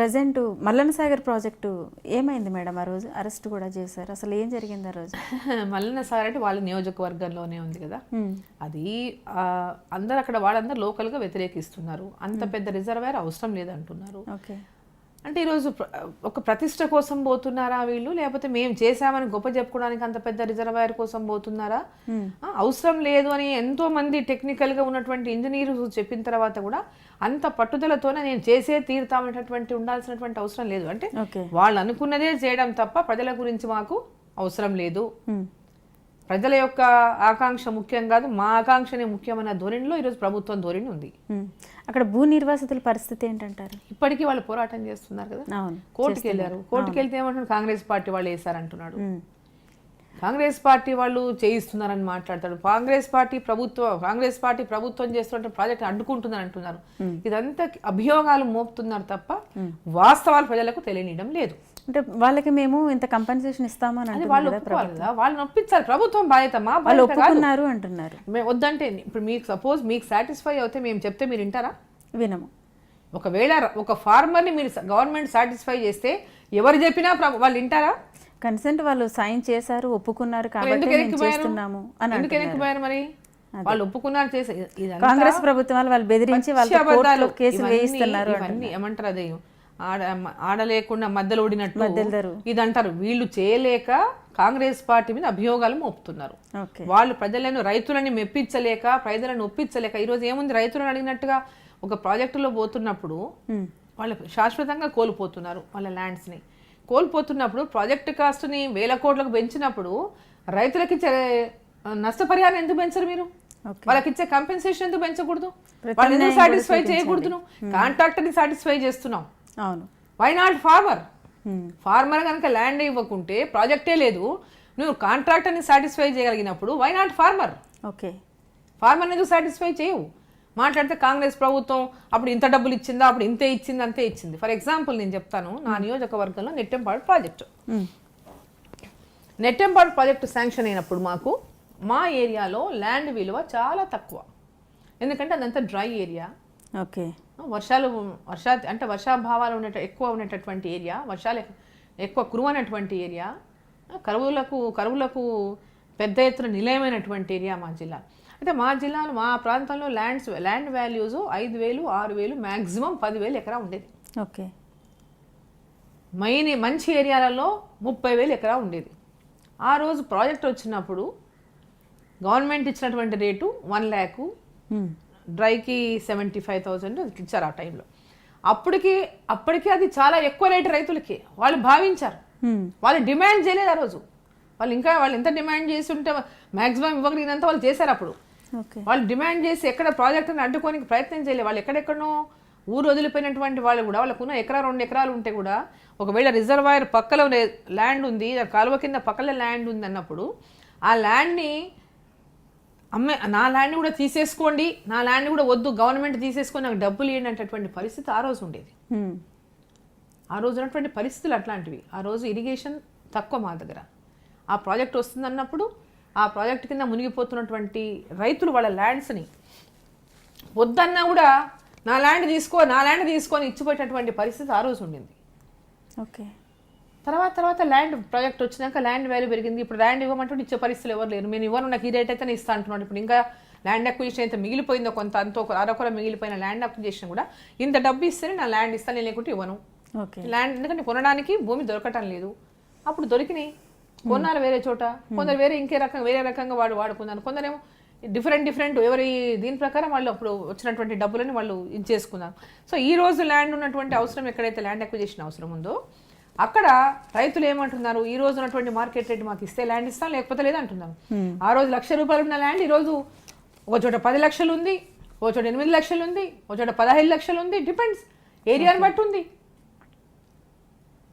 Present Mallanna Sagar project ఏమైంది madam? ఆ రోజు అరెస్ట్ కూడా చేశారు, అసలు ఏం జరిగింది ఆ రోజు? మల్లన్న సాగర్ అంటే వాళ్ళ నియోజకవర్గంలోనే ఉంది కదా, అది అందరు అక్కడ వాళ్ళందరూ లోకల్గా వ్యతిరేకిస్తున్నారు. అంత పెద్ద రిజర్వాయర్ అవసరం లేదంటున్నారు. ఓకే, అంటే ఈరోజు ఒక ప్రతిష్ట కోసం పోతున్నారా వీళ్ళు, లేకపోతే మేము చేశామని గొప్ప చెప్పుకోవడానికి అంత పెద్ద రిజర్వాయర్ కోసం పోతున్నారా? అవసరం లేదు అని ఎంతో మంది టెక్నికల్గా ఉన్నటువంటి ఇంజనీర్ చెప్పిన తర్వాత కూడా అంత పట్టుదలతోనే నేను చేసే తీరుతామనేటటువంటి ఉండాల్సినటువంటి అవసరం లేదు. అంటే వాళ్ళు అనుకున్నదే చేయడం తప్ప ప్రజల గురించి మాకు అవసరం లేదు, ప్రజల యొక్క ఆకాంక్ష ముఖ్యం కాదు, మా ఆకాంక్షనే ముఖ్యమైన ధోరణిలో ఈరోజు ప్రభుత్వం ధోరణి ఉంది. అక్కడ భూ నిర్వాసితుల పరిస్థితి ఏంటంటారు? ఇప్పటికీ వాళ్ళు పోరాటం చేస్తున్నారు కదా, కోర్టుకి వెళ్ళారు. కోర్టుకి వెళ్తే ఏమంటున్నారు, కాంగ్రెస్ పార్టీ వాళ్ళు వేశారంటున్నాడు. కాంగ్రెస్ పార్టీ వాళ్ళు చేయిస్తున్నారని మాట్లాడతాడు. కాంగ్రెస్ పార్టీ ప్రభుత్వం చేస్తున్న ప్రాజెక్ట్ అడ్డుకుంటుందని అంటున్నారు. ఇదంతా అభియోగాలు మోపుతున్నారు తప్ప వాస్తవాలు ప్రజలకు తెలియనియడం లేదు. అంటే వాళ్ళకి మేము ఇంత కంపెన్సేషన్ ఇస్తామని అంటే వాళ్ళని ఒప్పించాలి, ప్రభుత్వం బాధ్యత. మా వాళ్ళు ఒప్పుకున్నారు అంటున్నారు. మేము వద్దంటే ఇప్పుడు మీకు సపోజ్ మీకు సాటిస్ఫై అవుతే మేము చెప్తే మీరు వింటారా? వినము. ఒకవేళ ఒక ఫార్మర్ని మీరు గవర్నమెంట్ సాటిస్ఫై చేస్తే ఎవరు చెప్పినా వాళ్ళు వింటారా? కన్సెంట్ వాళ్ళు సైన్ చేశారు, ఒప్పుకున్నారు కాబట్టి చేస్తున్నాము అని ఎందుకు వెనక్కిపోయారు? మరి వాళ్ళు ఒప్పుకున్నారు చేసే కాంగ్రెస్ ప్రభుత్వం వాళ్ళు బెదిరించి వాళ్ళు కేసులు వేయిస్తున్నారు. ఇవన్నీ ఏమంటారు, అదే ఆడలేకుండా మధ్యలో ఓడినట్టు ఇది అంటారు. వీళ్ళు చేయలేక కాంగ్రెస్ పార్టీ మీద అభియోగాలు మోపుతున్నారు. వాళ్ళు ప్రజలను రైతులని మెప్పించలేక ప్రజలను ఒప్పించలేక ఈరోజు ఏముంది, రైతులను అడిగినట్టుగా ఒక ప్రాజెక్టులో పోతున్నప్పుడు వాళ్ళు శాశ్వతంగా కోల్పోతున్నారు. వాళ్ళ ల్యాండ్స్ని కోల్పోతున్నప్పుడు ప్రాజెక్టు కాస్ట్ని 1000 కోట్లకు పెంచినప్పుడు రైతులకి నష్టపరిహారం ఎందుకు పెంచరు? మీరు వాళ్ళకి ఇచ్చే కంపెన్సేషన్ ఎందుకు పెంచకూడదు? వాళ్ళు ఎందుకు సాటిస్ఫై చేయకూడదు? కాంట్రాక్టర్ని సాటిస్ఫై చేస్తున్నాం. అవును, వై నాట్ ఫార్మర్? ఫార్మర్ కనుక ల్యాండ్ ఇవ్వకుంటే ప్రాజెక్టే లేదు, నువ్వు కాంట్రాక్టర్ని సాటిస్ఫై చేయగలిగినప్పుడు why not farmer? Okay, farmer ఎందుకు సాటిస్ఫై చేయవు? మాట్లాడితే కాంగ్రెస్ ప్రభుత్వం అప్పుడు ఇంత డబ్బులు ఇచ్చిందా, అప్పుడు ఇంతే ఇచ్చింది, అంతే ఇచ్చింది. ఫర్ ఎగ్జాంపుల్ నేను చెప్తాను, నా నియోజకవర్గంలో నెట్టెంపాడు ప్రాజెక్టు శాంక్షన్ అయినప్పుడు మా ఏరియాలో ల్యాండ్ విలువ చాలా తక్కువ, ఎందుకంటే అదంతా డ్రై ఏరియా. ఓకే, వర్షాభావాలు ఎక్కువ ఉండేటటువంటి ఏరియా, వర్షాలు ఎక్కువ కురువైనటువంటి ఏరియా, కరువులకు పెద్ద ఎత్తున నిలయమైనటువంటి ఏరియా మా జిల్లా. అయితే మా జిల్లాలో మా ప్రాంతంలో ల్యాండ్ వాల్యూస్ 5,000, 6,000, మ్యాక్సిమం 10,000 ఎకరా ఉండేది. ఓకే, మంచి ఏరియాలలో 30,000 ఎకరా ఉండేది. ఆ రోజు ప్రాజెక్ట్ వచ్చినప్పుడు గవర్నమెంట్ ఇచ్చినటువంటి రేటు 1 lakh, డ్రైకి 75,000 ఇచ్చారు ఆ టైంలో. అప్పటికి అది చాలా ఎక్కువ రేటు రైతులకి వాళ్ళు భావించారు. వాళ్ళు డిమాండ్ చేయలేదు ఆ రోజు. వాళ్ళు ఎంత డిమాండ్ చేసి ఉంటే మ్యాక్సిమం ఇవ్వగలిగినంత వాళ్ళు చేశారు. అప్పుడు వాళ్ళు డిమాండ్ చేసి ఎక్కడ ప్రాజెక్టుని అడ్డుకోనికి ప్రయత్నం చేయలేదు. వాళ్ళు ఎక్కడెక్కడనో ఊరు వదిలిపోయినటువంటి వాళ్ళు కూడా వాళ్ళకున్న 1-2 ఎకరాలు ఉంటే కూడా ఒకవేళ రిజర్వాయర్ పక్కలో ల్యాండ్ ఉంది, కాలువ కింద పక్కన ల్యాండ్ ఉంది అన్నప్పుడు ఆ ల్యాండ్ని నా ల్యాండ్ కూడా తీసేసుకోండి, నా ల్యాండ్ కూడా వద్దు, గవర్నమెంట్ తీసేసుకొని నాకు డబ్బులు ఇవ్వండి అనేటటువంటి పరిస్థితి ఆ రోజు ఉండేది. ఆ రోజు ఉన్నటువంటి పరిస్థితులు అట్లాంటివి. ఆ రోజు ఇరిగేషన్ తక్కువ మా దగ్గర. ఆ ప్రాజెక్ట్ వస్తుందన్నప్పుడు ఆ ప్రాజెక్ట్ కింద మునిగిపోతున్నటువంటి రైతులు వాళ్ళ ల్యాండ్స్ని వద్దన్నా కూడా నా ల్యాండ్ తీసుకొని ఇచ్చిపోయేటటువంటి పరిస్థితి ఆ రోజు ఉండింది. ఓకే, తర్వాత ల్యాండ్ ప్రాజెక్ట్ వచ్చినాక ల్యాండ్ వాల్యూ పెరిగింది. ఇప్పుడు ల్యాండ్ ఇవ్వమంటే ఇచ్చే పరిస్థితులు ఎవరు లేరు. నేను ఇవ్వను, నాకు ఈ రేట్ అయితే నేను ఇస్తా అంటున్నాను. ఇప్పుడు ఇంకా ల్యాండ్ అక్విజిషన్ అయితే మిగిలిపోయిందో కొంత, అంతో అరొకర మిగిలిపోయిన ల్యాండ్ అక్విజిషన్ కూడా ఇంత డబ్బు ఇస్తేనే నా ల్యాండ్ ఇస్తాను, నేను లేకుంటే ఇవ్వను. ల్యాండ్ ఎందుకంటే కొనడానికి భూమి దొరకటం లేదు. అప్పుడు దొరికినాయి, కొన్నారు వేరే చోట, కొందరు వేరే రకంగా వాడుకున్నారు, కొందరేమో డిఫరెంట్ ఎవరి దీని ప్రకారం వాళ్ళు అప్పుడు వచ్చినటువంటి డబ్బులని వాళ్ళు ఇచ్చేసుకున్నారు. సో ఈ రోజు ల్యాండ్ ఉన్నటువంటి అవసరం, ఎక్కడైతే ల్యాండ్ అక్విజిషన్ అవసరం ఉందో అక్కడ రైతులు ఏమంటున్నారు, ఈ రోజు ఉన్నటువంటి మార్కెట్ రేట్ మాకు ఇస్తే ల్యాండ్ ఇస్తాం, లేకపోతే లేదంటున్నారు. ఆ రోజు ₹1,00,000 ఉన్న ల్యాండ్ ఈరోజు ఒక చోట 10 లక్షలు ఉంది, ఒక చోట 8 లక్షలు ఉంది, ఒక చోట 15 లక్షలు ఉంది. డిపెండ్స్, ఏరియాని బట్టి ఉంది.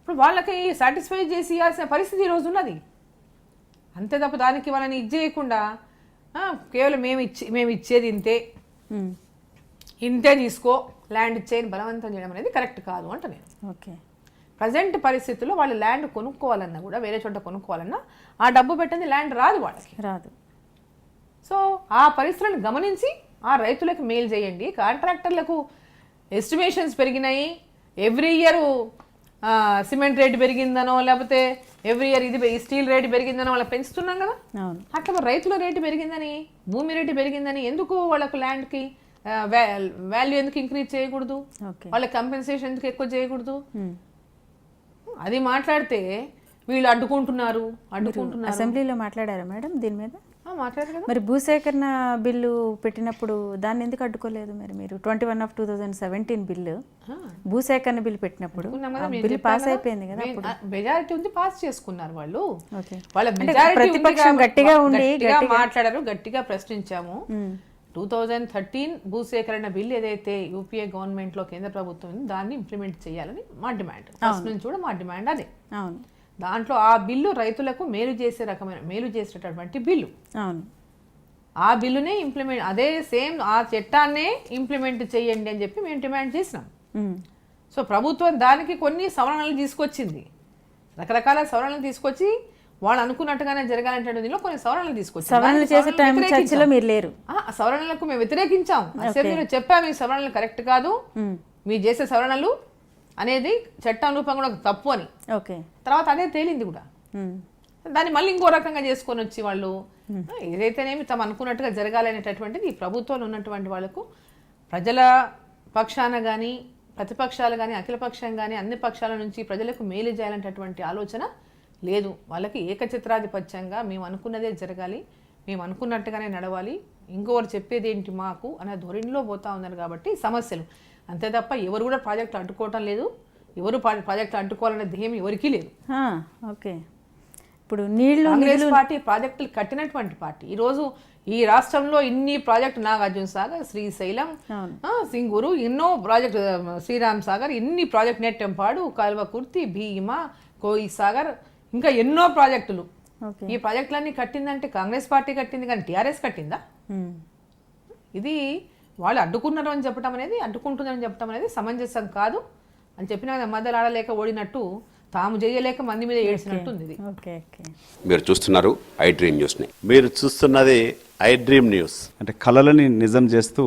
ఇప్పుడు వాళ్ళకి సాటిస్ఫై చేసి ఇవ్వాల్సిన పరిస్థితి ఈరోజు ఉన్నది. అంతే తప్ప దానికి వాళ్ళని ఇది చేయకుండా కేవలం మేము ఇచ్చేది ఇంతే తీసుకో, ల్యాండ్ ఇచ్చేయని బలవంతం చేయడం అనేది కరెక్ట్ కాదు అంట నేను. ఓకే, ప్రజెంట్ పరిస్థితుల్లో వాళ్ళు ల్యాండ్ కొనుక్కోవాలన్నా కూడా, వేరే చోట కొనుక్కోవాలన్నా ఆ డబ్బు పెట్టింది ల్యాండ్ రాదు, వాళ్ళకి రాదు. సో ఆ పరిస్థితులను గమనించి ఆ రైతులకు మేలు చేయండి. కాంట్రాక్టర్లకు ఎస్టిమేషన్స్ పెరిగినాయి, ఎవ్రీ ఇయర్ సిమెంట్ రేటు పెరిగిందనో లేకపోతే ఎవ్రీ ఇయర్ ఇది స్టీల్ రేటు పెరిగిందనో వాళ్ళకి పెంచుతున్నాం కదా. అవును. అట్లా మరి రైతుల రేటు పెరిగిందని, భూమి రేటు పెరిగిందని ఎందుకు వాళ్ళకు ల్యాండ్కి వాల్యూ ఎందుకు ఇంక్రీజ్ చేయకూడదు, ఓకే. వాళ్ళకి కంపెన్సేషన్ ఎందుకు ఎక్కువ చేయకూడదు? అది మాట్లాడితే వీళ్ళు అడ్డుకుంటున్నారు. అసెంబ్లీలో మాట్లాడారా మేడం దీని మీద? మాట్లాడారు కదా. మరి భూసేకరణ బిల్లు పెట్టినప్పుడు దాన్ని ఎందుకు అడ్డుకోలేదు మరి మీరు? 21/2017 బిల్లు, భూసేకరణ బిల్లు పెట్టినప్పుడు బిల్లు పాస్ అయిపోయింది కదా, మెజారిటీ ఉంది, పాస్ చేసుకున్నారు వాళ్ళు. ఓకే. వాళ్ళ ప్రతిపక్షం గట్టిగా ఉండి మాట్లాడారు, గట్టిగా ప్రశ్నించాము. 2013 భూసేకరణ బిల్లు ఏదైతే యూపీఏ గవర్నమెంట్ లో కేంద్ర ప్రభుత్వం ఉంది దాన్ని ఇంప్లిమెంట్ చేయాలని మా డిమాండ్. ఫస్ట్ నుంచి కూడా మా డిమాండ్ అదే. అవును. దాంట్లో ఆ బిల్లు రైతులకు మేలు చేసేటటువంటి బిల్లు. అవును. ఆ బిల్లునే ఇంప్లిమెంట్, అదే సేమ్ ఆ చట్టాన్నే ఇంప్లిమెంట్ చేయండి అని చెప్పి మేము డిమాండ్ చేసినాం. సో ప్రభుత్వం దానికి కొన్ని సవరణలు తీసుకొచ్చింది, రకరకాల సవరణలు తీసుకొచ్చి వాళ్ళు అనుకున్నట్టుగానే జరగాలంటే దీనిలో కొన్ని సవరణలు తీసుకొచ్చి సవరణలు చేసే టైం చర్చలో మీరు లేరు. సవరణలకు మేము వ్యతిరేకించాం, అసెంబ్లీలో చెప్పాము ఈ సవరణలు కరెక్ట్ కాదు, మీరు చేసే సవరణలు అనేది చట్టం రూపంగా కూడా తప్పు అని. ఓకే. తర్వాత అదే తేలింది కూడా. దాన్ని మళ్ళీ ఇంకో రకంగా చేసుకొని వచ్చి వాళ్ళు ఏదైతేనేమి తమ అనుకున్నట్టుగా జరగాలనేటటువంటిది ఈ ప్రభుత్వంలో ఉన్నటువంటి వాళ్ళకు ప్రజల పక్షాన కానీ ప్రతిపక్షాలు కానీ అఖిలపక్షం కానీ అన్ని పక్షాల నుంచి ప్రజలకు మేలు చేయాలనేటటువంటి ఆలోచన లేదు. వాళ్ళకి ఏకచిత్రాధిపత్యంగా మేము అనుకున్నదే జరగాలి, మేము అనుకున్నట్టుగానే నడవాలి, ఇంకొకరు చెప్పేది ఏంటి మాకు అనే ధోరణిలో పోతా ఉన్నారు కాబట్టి సమస్యలు. అంతే తప్ప ఎవరు కూడా ప్రాజెక్టులు అడ్డుకోవటం లేదు, ఎవరు ప్రాజెక్టులు అడ్డుకోవాలనే ధ్యేయం ఎవరికీ లేదు. ఓకే. ఇప్పుడు నీళ్ళు కాంగ్రెస్ పార్టీ ప్రాజెక్టులు కట్టినటువంటి పార్టీ. ఈరోజు ఈ రాష్ట్రంలో ఇన్ని ప్రాజెక్టు, నాగార్జున సాగర్, శ్రీశైలం, సింగూరు, ఎన్నో ప్రాజెక్టు, శ్రీరామ్ సాగర్, ఇన్ని ప్రాజెక్టు, నెట్టెంపాడు, కల్వకుర్తి, భీమా, కోయి సాగర్, ఇంకా ఎన్నో ప్రాజెక్టులు. ఈ ప్రాజెక్టులన్నీ కట్టిందంటే కాంగ్రెస్ పార్టీ కట్టింది కానీ టీఆర్ఎస్ కట్టిందా? ఇది వాళ్ళు అడ్డుకున్నారు అని చెప్పడం అనేది, అడ్డుకుంటున్నారని చెప్పడం అనేది సమంజసం కాదు అని చెప్పిన మధ్యలో ఆడలేక ఓడినట్టు, తాము చేయలేక మంది మీద ఏడ్చినట్టుంది ఇది. మీరు చూస్తున్నారు ఐ డ్రీమ్ న్యూస్ ని. మీరు చూస్తున్నది ఐ డ్రీమ్ న్యూస్. అంటే కళలని నిజం చేస్తూ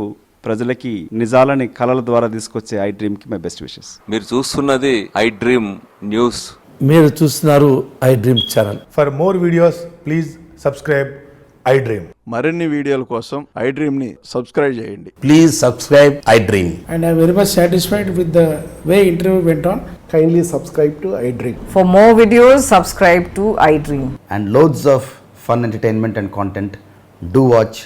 ప్రజలకి నిజాలని కళల ద్వారా తీసుకొచ్చే ఐ డ్రీమ్ కి మై బెస్ట్ విషెస్. మీరు చూస్తున్నది ఐ డ్రీమ్ న్యూస్. మీరు చూస్తున్నారు I dream channel. For more videos please subscribe I dream. మరిన్ని వీడియోల కోసం ఐ డ్రీమ్ ని సబ్స్క్రైబ్ చేయండి. Please subscribe I dream. And I am very much satisfied with the way interview went on. Kindly subscribe to I Dream. For more videos, subscribe to iDream. And loads of fun entertainment and content. Do watch